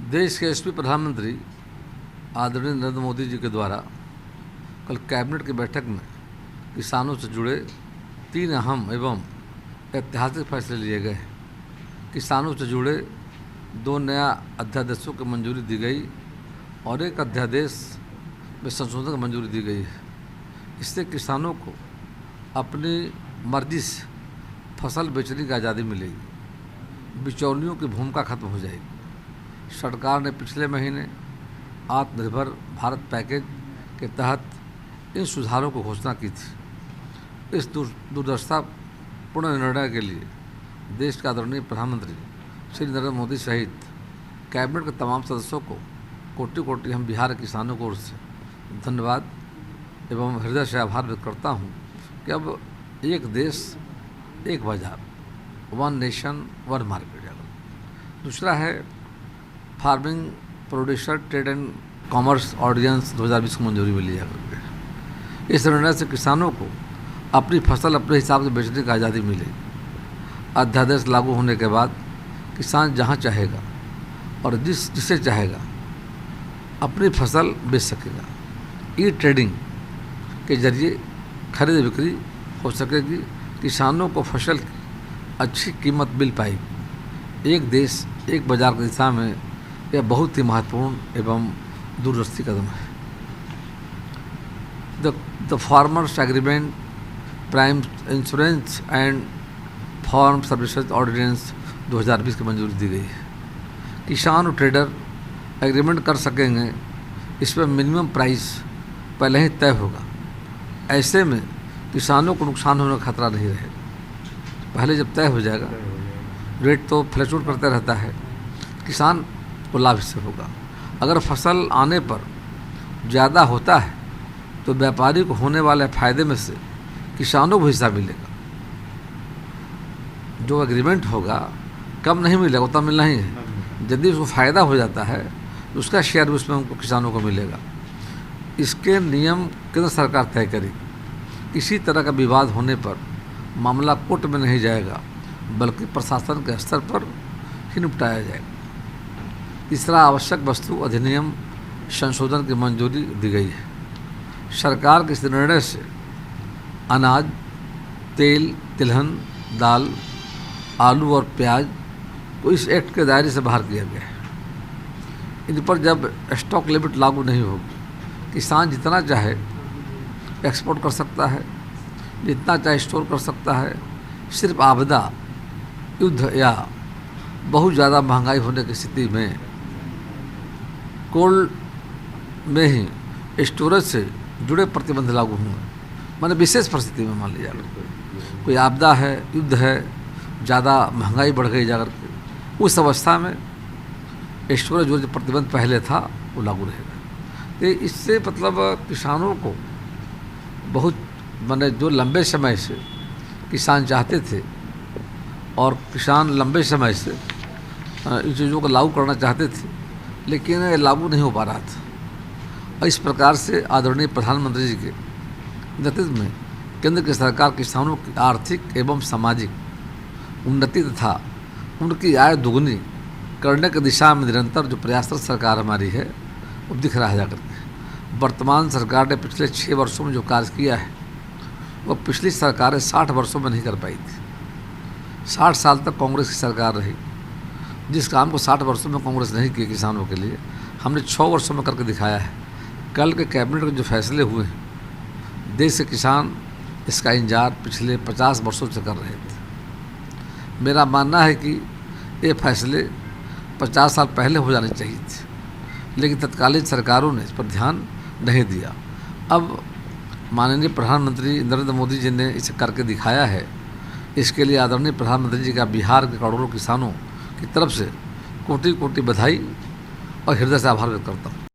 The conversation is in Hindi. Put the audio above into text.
देश के यशस्वी प्रधानमंत्री आदरणीय नरेंद्र मोदी जी के द्वारा कल कैबिनेट की बैठक में किसानों से जुड़े 3 अहम एवं ऐतिहासिक फैसले लिए गए। किसानों से जुड़े 2 नया अध्यादेशों की मंजूरी दी गई और एक अध्यादेश में संशोधन की मंजूरी दी गई है। इससे किसानों को अपनी मर्जी से फसल बेचने की आज़ादी मिलेगी, बिचौलियों की भूमिका खत्म हो जाएगी। सरकार ने पिछले महीने आत्मनिर्भर भारत पैकेज के तहत इन सुधारों को घोषणा की थी। इस दुर्दशापूर्ण निर्णय के लिए देश के आदरणीय प्रधानमंत्री श्री नरेंद्र मोदी सहित कैबिनेट के तमाम सदस्यों को कोटि कोटि हम बिहार के किसानों की ओर से धन्यवाद एवं हृदय से आभार व्यक्त करता हूँ कि अब एक देश एक बाजार, 1 नेशन 1 मार्केट। दूसरा है farming producer trade and commerce ordinance 2020 को मंजूरी मिली है। इस निर्णय से किसानों को अपनी फसल अपने हिसाब से बेचने की आज़ादी मिलेगी। अध्यादेश लागू होने के बाद किसान जहां चाहेगा और जिसे चाहेगा अपनी फसल बेच सकेगा। ई ट्रेडिंग के जरिए खरीद बिक्री हो सकेगी। किसानों को फसल की अच्छी कीमत मिल पाएगी। एक देश एक बाजार की दिशा में यह बहुत ही महत्वपूर्ण एवं दूरदर्शी कदम है। The farmers agreement prime insurance and farm services ordinance 2020 की मंजूरी दी गई है। किसान और ट्रेडर एग्रीमेंट कर सकेंगे। इस पर मिनिमम प्राइस पहले ही तय होगा। ऐसे में किसानों को नुकसान होने का खतरा नहीं रहेगा। पहले जब तय हो जाएगा, रेट तो फ्लक्चुएट करता रहता है, किसान को लाभ इससे होगा। अगर फसल आने पर ज़्यादा होता है तो व्यापारी को होने वाले फ़ायदे में से किसानों को हिस्सा मिलेगा। जो एग्रीमेंट होगा कम नहीं मिलेगा, उतना मिलना ही है। यदि उसको फ़ायदा हो जाता है तो उसका शेयर भी उसमें उनको किसानों को मिलेगा। इसके नियम केंद्र सरकार तय करेगी। किसी तरह का विवाद होने पर मामला कोर्ट में नहीं जाएगा, बल्कि प्रशासन के स्तर पर ही निपटाया जाएगा। तीसरा, आवश्यक वस्तु अधिनियम संशोधन की मंजूरी दी गई है। सरकार के इस निर्णय से अनाज, तेल, तिलहन, दाल, आलू और प्याज को इस एक्ट के दायरे से बाहर किया गया है। इन पर जब स्टॉक लिमिट लागू नहीं होगी, किसान जितना चाहे एक्सपोर्ट कर सकता है, जितना चाहे स्टोर कर सकता है। सिर्फ आपदा, युद्ध या बहुत ज़्यादा महंगाई होने की स्थिति में कोल्ड में ही स्टोरेज से जुड़े प्रतिबंध लागू होंगे। माने विशेष परिस्थिति में मान लीजिए कोई आपदा है, युद्ध है, ज़्यादा महंगाई बढ़ गई जाकर के, उस अवस्था में स्टोरेज जो प्रतिबंध पहले था वो लागू रहेगा। तो इससे मतलब किसानों को बहुत माने जो लंबे समय से किसान चाहते थे और किसान लंबे समय से इन चीज़ों को लागू करना चाहते थे, लेकिन ये लागू नहीं हो पा रहा था। और इस प्रकार से आदरणीय प्रधानमंत्री जी के नेतृत्व में केंद्र की सरकार किसानों की आर्थिक एवं सामाजिक उन्नति तथा उनकी आय दोगुनी करने की दिशा में निरंतर जो प्रयासरत सरकार हमारी है वो दिख रहा है जाकर के। वर्तमान सरकार ने पिछले 6 वर्षों में जो कार्य किया है वो पिछली सरकारें 60 वर्षों में नहीं कर पाई थी। 60 साल तक कांग्रेस की सरकार रही। जिस काम को 60 वर्षों में कांग्रेस नहीं किए किसानों के लिए, हमने 6 वर्षों में करके दिखाया है। कल के कैबिनेट के जो फैसले हुए हैं, देश के किसान इसका इंतजार पिछले 50 वर्षों से कर रहे थे। मेरा मानना है कि ये फैसले 50 साल पहले हो जाने चाहिए थे, लेकिन तत्कालीन सरकारों ने इस पर ध्यान नहीं दिया। अब माननीय प्रधानमंत्री नरेंद्र मोदी जी ने इसे करके दिखाया है। इसके लिए आदरणीय प्रधानमंत्री जी का बिहार के करोड़ों किसानों की तरफ से कोटि कोटि बधाई और हृदय से आभार व्यक्त करता हूँ।